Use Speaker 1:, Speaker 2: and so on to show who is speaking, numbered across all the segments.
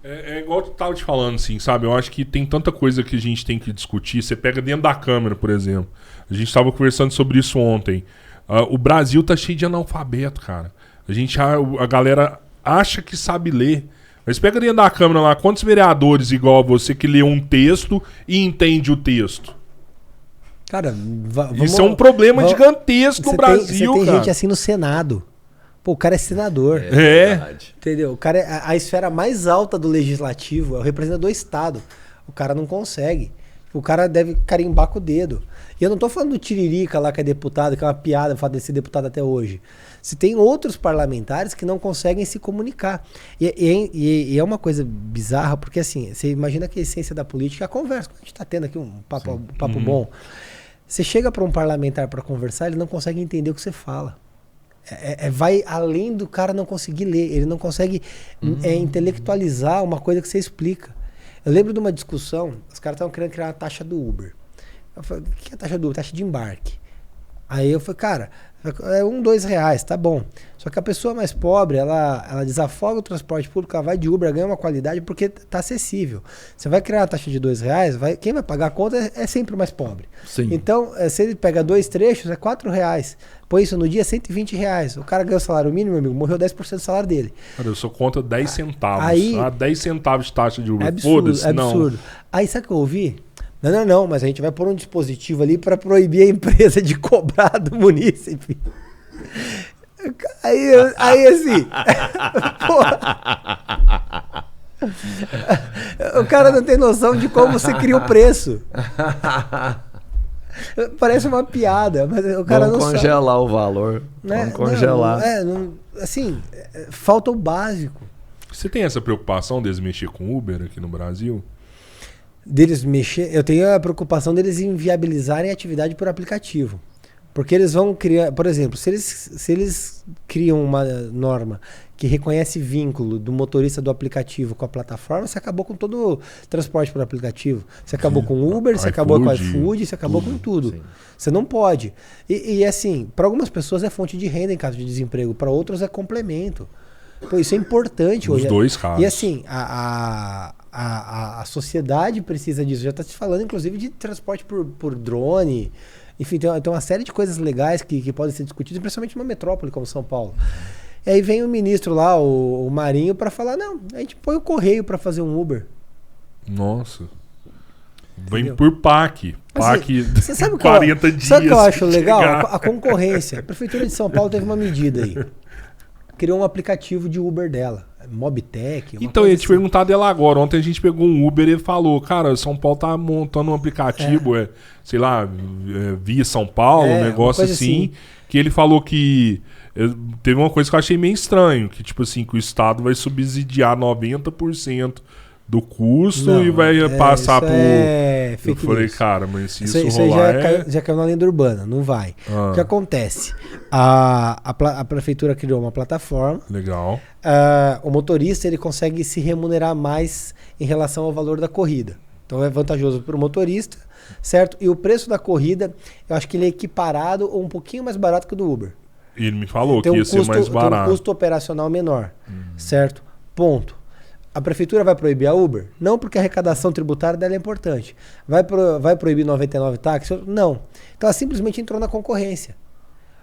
Speaker 1: É igual eu tava te falando, assim, sabe? Eu acho que tem tanta coisa que a gente tem que discutir. Você pega dentro da Câmara, por exemplo. A gente tava conversando sobre isso ontem. O Brasil tá cheio de analfabeto, cara. A galera acha que sabe ler. Mas pega dentro da Câmara lá, quantos vereadores igual a você que lê um texto e entende o texto?
Speaker 2: Cara,
Speaker 1: isso é um problema gigantesco no Brasil,
Speaker 2: você tem
Speaker 1: cara.
Speaker 2: gente assim no Senado. Pô, o cara é senador. Entendeu? O cara a esfera mais alta do legislativo é o representante do Estado. O cara não consegue. O cara deve carimbar com o dedo. E eu não tô falando do Tiririca lá, que é deputado, que é uma piada o fato de ser deputado até hoje. Se tem outros parlamentares que não conseguem se comunicar. E é uma coisa bizarra, porque assim, você imagina que a essência da política é a conversa. A gente tá tendo aqui um papo bom. Você chega para um parlamentar para conversar, ele não consegue entender o que você fala. Vai além do cara não conseguir ler. Ele não consegue intelectualizar uma coisa que você explica. Eu lembro de uma discussão, os caras estavam querendo criar uma taxa do Uber. Eu falei, o que é a taxa do Uber? Taxa de embarque. Aí eu falei, cara, é R$1, R$2, tá bom. Só que a pessoa mais pobre, ela desafoga o transporte público, ela vai de Uber, ganha uma qualidade porque tá acessível. Você vai criar a taxa de R$2, quem vai pagar a conta é sempre o mais pobre.
Speaker 3: Sim.
Speaker 2: Então, se ele pega 2 trechos, é R$4. Põe isso no dia, R$120. O cara ganhou o salário mínimo, amigo, morreu 10% do salário dele.
Speaker 1: Cara, eu sou contra 10 centavos.
Speaker 2: Aí,
Speaker 1: 10 centavos de taxa de Uber.
Speaker 2: É absurdo,
Speaker 1: Foda-se, não.
Speaker 2: absurdo. Aí sabe o que eu ouvi? Não, mas a gente vai pôr um dispositivo ali para proibir a empresa de cobrar do munícipe. Aí assim, porra, o cara não tem noção de como você cria o preço. Parece uma piada, mas o cara não sabe.
Speaker 3: Vamos congelar o valor. Vamos congelar.
Speaker 2: Assim, falta o básico.
Speaker 1: Você tem essa preocupação deles mexer com Uber aqui no Brasil?
Speaker 2: Deles mexer, eu tenho a preocupação deles inviabilizarem a atividade por aplicativo. Porque eles vão criar, por exemplo, se eles criam uma norma que reconhece vínculo do motorista do aplicativo com a plataforma, você acabou com todo o transporte por aplicativo. Você acabou com o Uber, você acabou com o iFood, você acabou com tudo. Sim. Você não pode. E assim, para algumas pessoas é fonte de renda em caso de desemprego, para outros é complemento. Pô, isso é importante hoje.
Speaker 1: Os dois casos.
Speaker 2: E assim, a sociedade precisa disso. Já está se falando, inclusive, de transporte por drone. Enfim, tem uma série de coisas legais que podem ser discutidas, principalmente numa metrópole como São Paulo. E aí vem o ministro lá, o Marinho, para falar, não, a gente põe o correio para fazer um Uber.
Speaker 1: Nossa. Vem por PAC. PAC
Speaker 2: você sabe
Speaker 1: 40 dias.
Speaker 2: Sabe o que eu acho legal? A concorrência. A Prefeitura de São Paulo teve uma medida aí. Criou um aplicativo de Uber dela. Mobtech.
Speaker 1: Então, eu ia te perguntar dela agora. Ontem a gente pegou um Uber e ele falou, cara, São Paulo tá montando um aplicativo, sei lá, via São Paulo, um negócio assim, que ele falou que teve uma coisa que eu achei meio estranho, que tipo assim, que o Estado vai subsidiar 90% do custo e vai passar pro... Eu falei, cara, mas se isso rolar...
Speaker 2: já caiu na lenda urbana, não vai. O que acontece? A prefeitura criou uma plataforma.
Speaker 1: Legal.
Speaker 2: O motorista ele consegue se remunerar mais em relação ao valor da corrida. Então é vantajoso para o motorista, certo? E o preço da corrida, eu acho que ele é equiparado ou um pouquinho mais barato que o do Uber.
Speaker 1: Ele me falou que ia ser mais barato.
Speaker 2: Tem um custo operacional menor, certo? Ponto. A prefeitura vai proibir a Uber? Não, porque a arrecadação tributária dela é importante. Vai proibir 99 táxis? Não. Então ela simplesmente entrou na concorrência.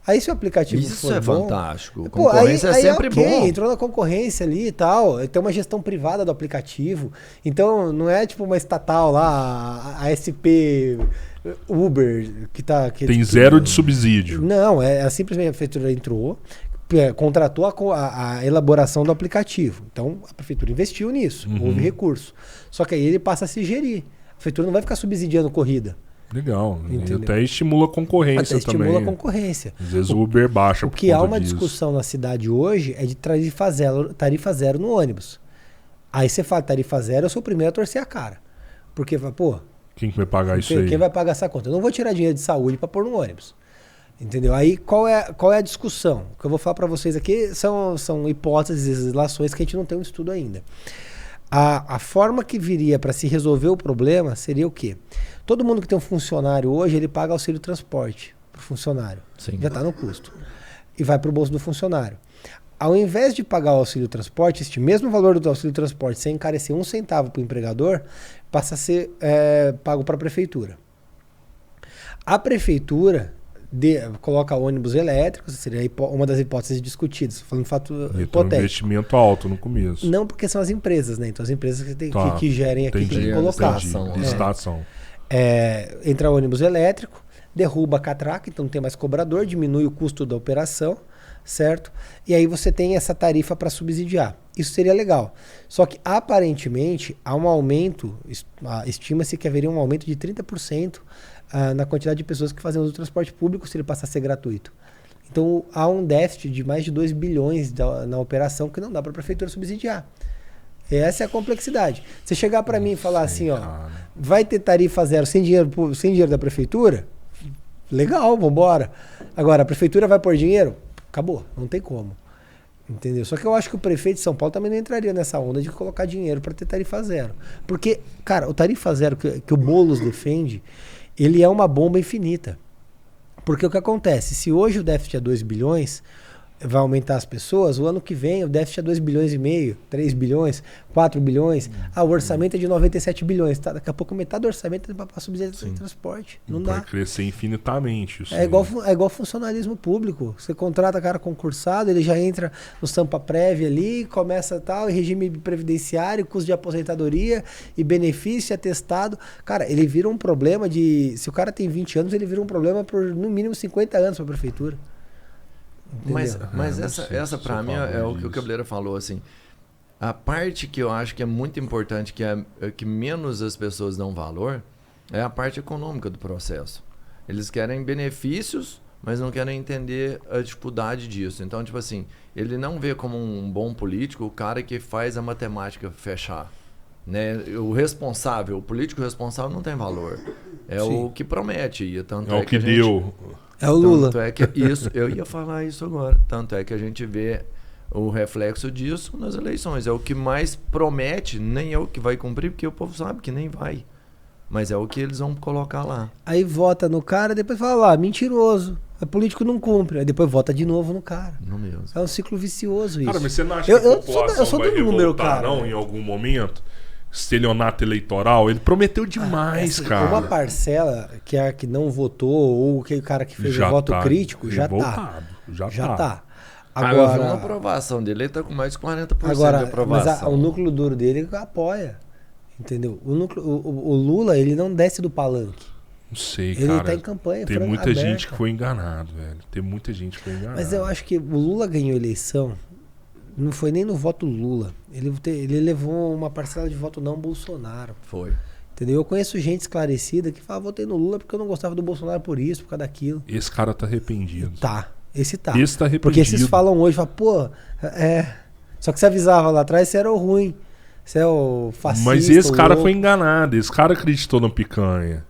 Speaker 2: Aí se o aplicativo
Speaker 3: isso
Speaker 2: for
Speaker 3: é
Speaker 2: bom,
Speaker 3: fantástico. Concorrência é sempre bom.
Speaker 2: Entrou na concorrência ali e tal. Tem uma gestão privada do aplicativo. Então não é tipo uma estatal lá, a SP Uber, que tá...
Speaker 1: Tem tipo, zero de subsídio.
Speaker 2: Não, simplesmente a prefeitura entrou, contratou a elaboração do aplicativo. Então, a prefeitura investiu nisso, houve recurso. Só que aí ele passa a se gerir. A prefeitura não vai ficar subsidiando corrida.
Speaker 1: Legal. E até estimula a concorrência também.
Speaker 2: Estimula a concorrência.
Speaker 1: Às vezes o Uber baixa
Speaker 2: por causa disso. O que há uma discussão na cidade hoje é de tarifa zero no ônibus. Aí você fala tarifa zero, eu sou o primeiro a torcer a cara. Porque, pô...
Speaker 1: Quem vai pagar isso aí?
Speaker 2: Quem vai pagar essa conta? Eu não vou tirar dinheiro de saúde para pôr no ônibus. Entendeu? Aí qual é a discussão? O que eu vou falar para vocês aqui são hipóteses, legislações que a gente não tem um estudo ainda. A forma que viria para se resolver o problema seria o quê? Todo mundo que tem um funcionário hoje, ele paga auxílio transporte para o funcionário.
Speaker 3: Sim.
Speaker 2: Já está no custo. E vai para o bolso do funcionário. ao invés de pagar o auxílio transporte, este mesmo valor do auxílio transporte, sem encarecer 1 centavo para o empregador, passa a ser pago para a prefeitura. A prefeitura coloca ônibus elétricos, seria uma das hipóteses discutidas, falando de fato hipotético.
Speaker 1: Um investimento alto no começo.
Speaker 2: Não, porque são as empresas, né? Então as empresas que gerem aqui têm que colocar.
Speaker 1: Licitação.
Speaker 2: Entra ônibus elétrico, derruba a catraca, então não tem mais cobrador, diminui o custo da operação, certo? E aí você tem essa tarifa para subsidiar. Isso seria legal. Só que aparentemente há um aumento, estima-se que haveria um aumento de 30% na quantidade de pessoas que fazem uso do transporte público se ele passar a ser gratuito. Então há um déficit de mais de 2 bilhões na operação que não dá para a prefeitura subsidiar. Essa é a complexidade. Você chegar para mim e falar assim, ó, vai ter tarifa zero sem dinheiro da prefeitura? Legal, vambora. Agora, a prefeitura vai pôr dinheiro? Acabou, não tem como. Entendeu? Só que eu acho que o prefeito de São Paulo também não entraria nessa onda de colocar dinheiro para ter tarifa zero. Porque, cara, o tarifa zero que o Boulos defende, ele é uma bomba infinita. Porque o que acontece? Se hoje o déficit é 2 bilhões, vai aumentar as pessoas, o ano que vem o déficit é 2,5 bilhões, 3 bilhões, 4 bilhões. O orçamento é de 97 bilhões. Tá? Daqui a pouco metade do orçamento é para subsidiar de transporte. Não dá.
Speaker 1: Vai crescer infinitamente. Isso
Speaker 2: é igual funcionalismo público. Você contrata cara concursado, ele já entra no Sampa Prévia ali, começa tal, regime previdenciário, custo de aposentadoria e benefício atestado. Cara, ele vira um problema de... Se o cara tem 20 anos, ele vira um problema por no mínimo 50 anos para a prefeitura.
Speaker 3: Mas essa para mim é o que o Cabeleira falou, assim. A parte que eu acho que é muito importante, que menos as pessoas dão valor, é a parte econômica do processo. Eles querem benefícios, mas não querem entender a dificuldade disso. Então, tipo assim, ele não vê como um bom político o cara que faz a matemática fechar. Né? O político responsável não tem valor. É Sim. o que promete. Tanto
Speaker 1: o que deu...
Speaker 2: É o Lula.
Speaker 3: Tanto é que isso, eu ia falar isso agora. Tanto é que a gente vê o reflexo disso nas eleições. É o que mais promete, nem é o que vai cumprir, porque o povo sabe que nem vai. Mas é o que eles vão colocar lá.
Speaker 2: Aí vota no cara, depois fala lá, mentiroso. O político não cumpre. Aí depois vota de novo no cara.
Speaker 3: Não mesmo.
Speaker 2: É um ciclo vicioso isso.
Speaker 1: Cara, mas você não acha que a população vai revoltar, não, em algum momento? Estelionato eleitoral, ele prometeu demais, cara.
Speaker 2: Uma parcela que é a que não votou ou que o cara que fez o voto crítico já tá. Já tá.
Speaker 3: Agora, eu vi uma aprovação dele, ele tá com mais de 40% de aprovação.
Speaker 2: Mas o núcleo duro dele apoia. Entendeu? O Lula, ele não desce do palanque.
Speaker 1: Não sei,
Speaker 2: ele
Speaker 1: cara.
Speaker 2: Ele tá em campanha.
Speaker 1: Tem muita gente que foi enganado, velho. Tem muita gente que foi enganado.
Speaker 2: Mas eu acho que o Lula ganhou a eleição. Não foi nem no voto Lula. Ele levou uma parcela de voto não Bolsonaro.
Speaker 3: Foi.
Speaker 2: Entendeu? Eu conheço gente esclarecida que fala, votei no Lula porque eu não gostava do Bolsonaro por isso, por causa daquilo.
Speaker 1: Esse cara tá arrependido.
Speaker 2: Esse tá.
Speaker 1: Esse tá arrependido.
Speaker 2: Porque esses falam hoje, pô, só que você avisava lá atrás, você era o ruim. Você é o fascista.
Speaker 1: Mas esse cara foi enganado. Esse cara acreditou na picanha.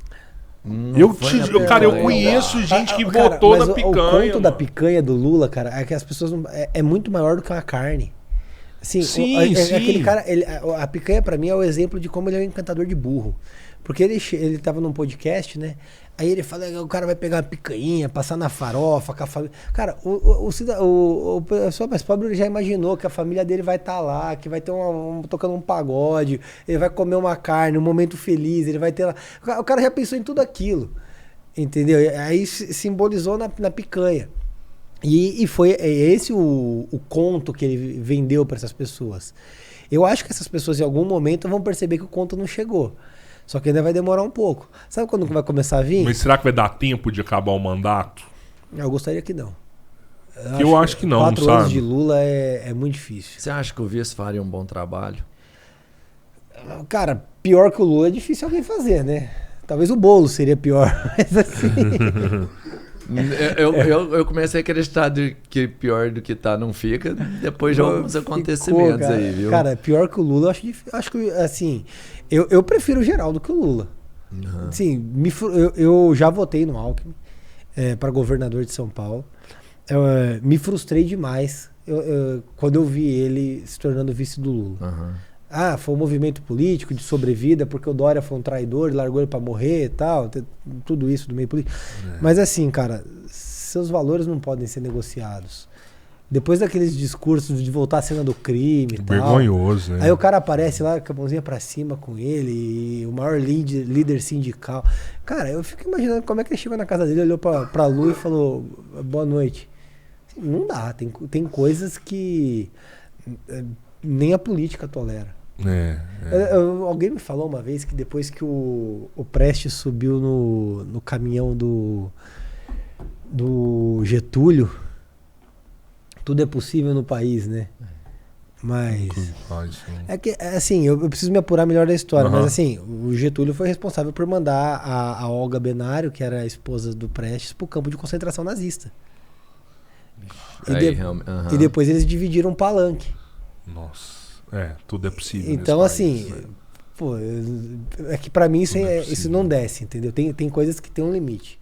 Speaker 1: Eu conheço gente que votou na picanha.
Speaker 2: O conto da picanha do Lula, cara, é que as pessoas não, é muito maior do que uma carne. Assim,
Speaker 1: sim.
Speaker 2: Aquele cara, a picanha pra mim é o exemplo de como ele é um encantador de burro. Porque ele tava num podcast, né? Aí ele fala que o cara vai pegar uma picanha, passar na farofa com a família. Cara, o pessoal mais pobre já imaginou que a família dele vai estar lá, que vai ter tocando um pagode, ele vai comer uma carne, um momento feliz, ele vai ter lá. O cara já pensou em tudo aquilo, entendeu? Aí simbolizou na picanha. E foi esse o conto que ele vendeu para essas pessoas. Eu acho que essas pessoas em algum momento vão perceber que o conto não chegou. Só que ainda vai demorar um pouco. Sabe quando vai começar a vir?
Speaker 1: Mas será que vai dar tempo de acabar o mandato?
Speaker 2: Eu gostaria que não.
Speaker 1: Eu acho que não,
Speaker 2: 4 anos de Lula é muito difícil.
Speaker 3: Você acha que o vice faria um bom trabalho?
Speaker 2: Cara, pior que o Lula é difícil alguém fazer, né? Talvez o Boulos seria pior, mas assim...
Speaker 3: Eu comecei a acreditar que pior do que tá não fica, depois de alguns acontecimentos
Speaker 2: cara,
Speaker 3: aí, viu?
Speaker 2: Cara, pior que o Lula, acho que assim, eu prefiro o Geraldo que o Lula. Uhum. Sim, eu já votei no Alckmin para governador de São Paulo. Me frustrei demais quando eu vi ele se tornando vice do Lula. Uhum. Foi um movimento político de sobrevida, porque o Dória foi um traidor, largou ele pra morrer e tal, tudo isso do meio político. Mas assim, cara, seus valores não podem ser negociados. Depois daqueles discursos de voltar à cena do crime e tal.
Speaker 1: Vergonhoso, né?
Speaker 2: Aí o cara aparece lá com a mãozinha pra cima com ele, o maior líder sindical. Cara, eu fico imaginando como é que ele chegou na casa dele, olhou pra lua e falou, boa noite. Assim, não dá, tem coisas que nem a política tolera. Alguém me falou uma vez que depois que o Prestes subiu no caminhão do Getúlio, tudo é possível no país, né? Mas é que, assim, eu preciso me apurar melhor da história, mas assim, o Getúlio foi responsável por mandar a Olga Benário, que era a esposa do Prestes, pro campo de concentração nazista. E depois eles dividiram um palanque.
Speaker 1: Nossa, tudo é possível.
Speaker 2: Então, assim, pô, é que pra mim isso não desce, entendeu? Tem coisas que tem um limite.